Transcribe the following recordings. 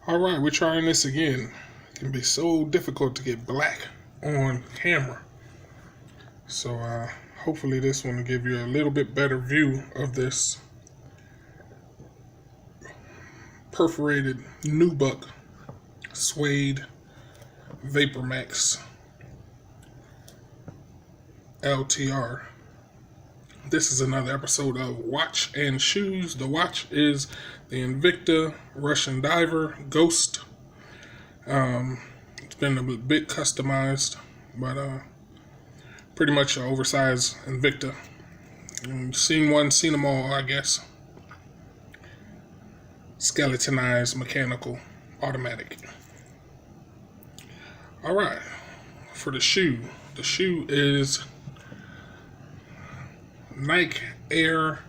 Alright, we're trying this again. It can be so difficult to get black on camera. So hopefully this one will give you a little bit better view of this perforated Nubuck suede Vapormax LTR. This is another episode of Watch and Shoes. The watch is the Invicta Russian Diver Ghost. It's been a bit customized, but pretty much an oversized Invicta. Seen one, seen them all, I guess. Skeletonized, mechanical, automatic. Alright, for the shoe is Nike Air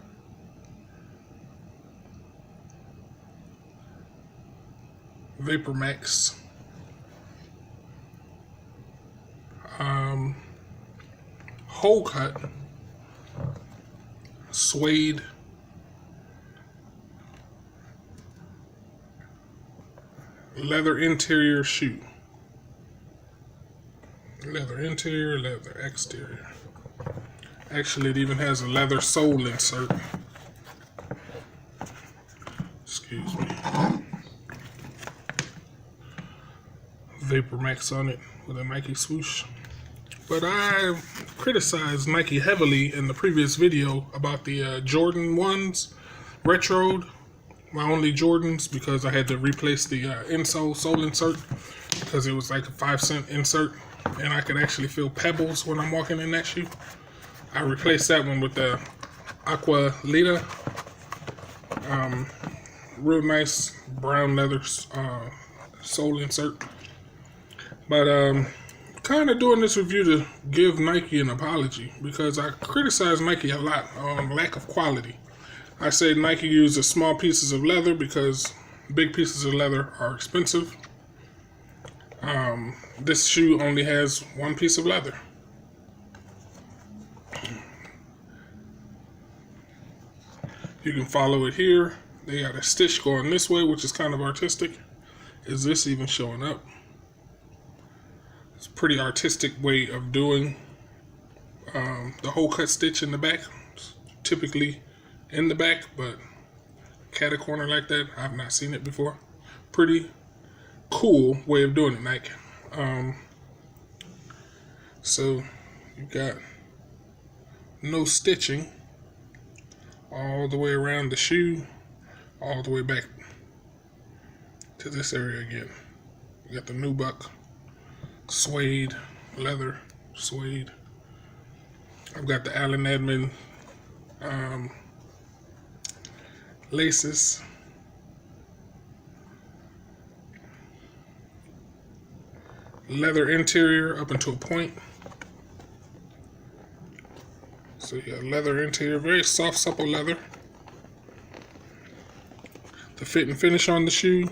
Vapormax Wholecut suede leather interior shoe. Leather interior, leather exterior. Actually, it even has a leather sole insert. Excuse me. Vapormax on it with a Nike swoosh. But I criticized Nike heavily in the previous video about the Jordan 1s, retroed, my only Jordans, because I had to replace the insole sole insert because it was like a 5-cent insert and I could actually feel pebbles when I'm walking in that shoe. I replaced that one with the Aqua Lita, real nice brown leather sole insert. But kind of doing this review to give Nike an apology because I criticize Nike a lot on lack of quality. I say Nike uses small pieces of leather because big pieces of leather are expensive. This shoe only has one piece of leather. You can follow it here. They got a stitch going this way, which is kind of artistic. Is this even showing up? It's a pretty artistic way of doing the whole cut stitch in the back. It's typically in the back, but cat a corner like that, I've not seen it before. Pretty cool way of doing it, Nike. So you got no stitching all the way around the shoe, all the way back to this area again. You got the Nubuck suede, leather suede. I've got the Allen Edmond laces. Leather interior up into a point. So yeah, leather interior, very soft, supple leather. The fit and finish on the shoe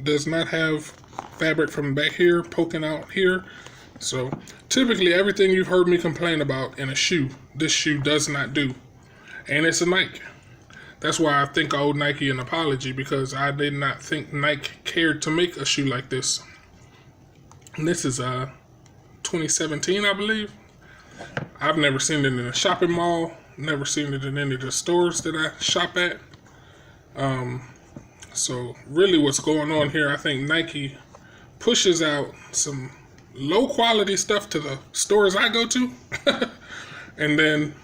does not have fabric from back here poking out here. So typically everything you've heard me complain about in a shoe, this shoe does not do. And it's a Nike. That's why I think I owe Nike an apology, because I did not think Nike cared to make a shoe like this. And this is 2017, I believe. I've never seen it in a shopping mall, never seen it in any of the stores that I shop at. So really what's going on here, I think Nike pushes out some low quality stuff to the stores I go to. And then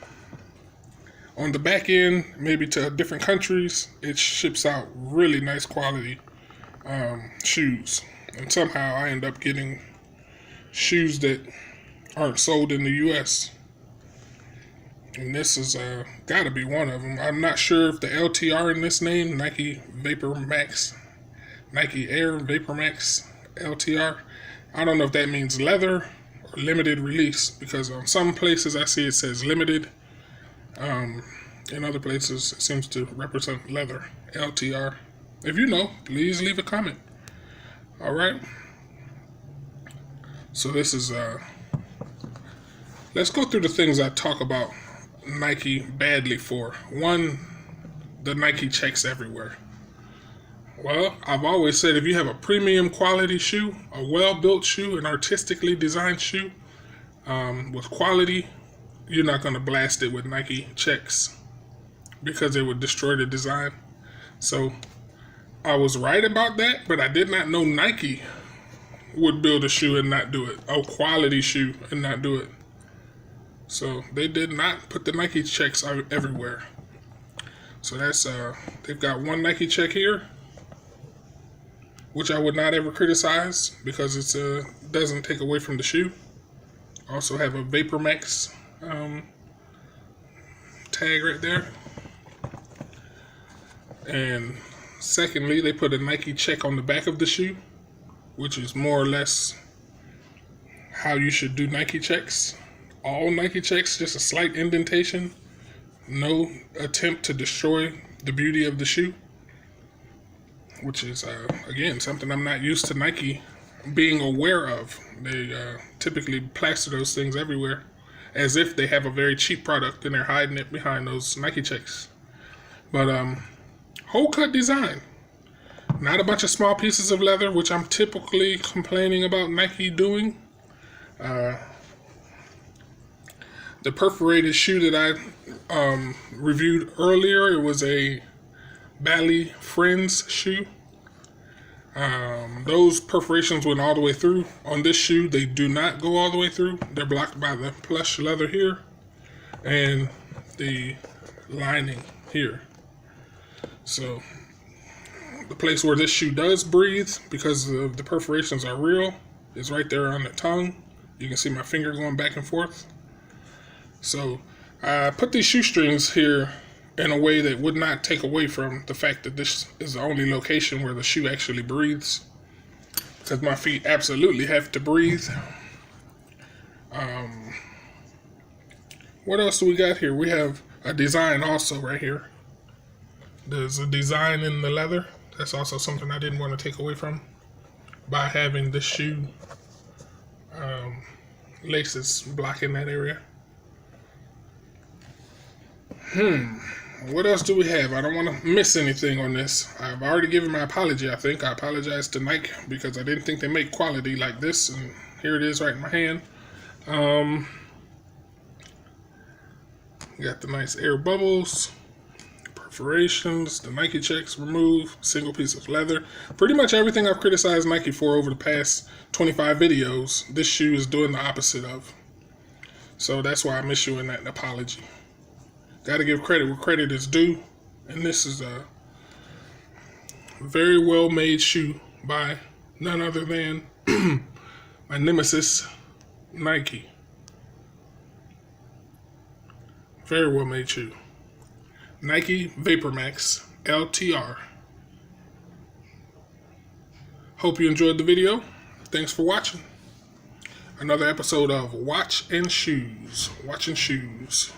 on the back end, maybe to different countries, it ships out really nice quality shoes. And somehow I end up getting shoes that aren't sold in the US. And this is gotta be one of them. I'm not sure if the LTR in this name, Nike Vapormax, Nike Air Vapormax LTR, I don't know if that means leather or limited release, because on some places I see it says limited. In other places it seems to represent leather, LTR. If you know, please leave a comment. Alright. So this is, let's go through the things I talk about Nike badly for. One, the Nike checks everywhere. Well, I've always said if you have a premium quality shoe, a well-built shoe, an artistically designed shoe with quality, you're not going to blast it with Nike checks because it would destroy the design. So I was right about that, but I did not know Nike would build a shoe and not do it, a quality shoe and not do it. So they did not put the Nike checks everywhere. So that's they've got one Nike check here, which I would not ever criticize because it doesn't take away from the shoe. Also have a Vapormax tag right there. And secondly, they put a Nike check on the back of the shoe, which is more or less how you should do Nike checks. All Nike checks, just a slight indentation, no attempt to destroy the beauty of the shoe, which is, again, something I'm not used to Nike being aware of. They typically plaster those things everywhere as if they have a very cheap product and they're hiding it behind those Nike checks. But whole cut design. Not a bunch of small pieces of leather, which I'm typically complaining about Nike doing. The perforated shoe that I reviewed earlier, it was a Bally Friends shoe. Those perforations went all the way through. On this shoe, they do not go all the way through. They're blocked by the plush leather here and the lining here. So the place where this shoe does breathe, because the perforations are real, is right there on the tongue. You can see my finger going back and forth. So I put these shoestrings here in a way that would not take away from the fact that this is the only location where the shoe actually breathes, because my feet absolutely have to breathe. What else do we got here? We have a design also right here. There's a design in the leather. That's also something I didn't want to take away from by having the shoe laces blocking that area. What else do we have? I don't want to miss anything on this. I've already given my apology, I think. I apologize to Nike because I didn't think they make quality like this, and here it is right in my hand. Got the nice air bubbles, perforations, the Nike checks removed, single piece of leather. Pretty much everything I've criticized Nike for over the past 25 videos, this shoe is doing the opposite of. So that's why I'm issuing that apology. Got to give credit where credit is due, and this is a very well made shoe by none other than my nemesis, Nike. Very well made shoe. Nike Vapormax LTR. Hope you enjoyed the video. Thanks for watching. Another episode of Watch and Shoes. Watching Shoes.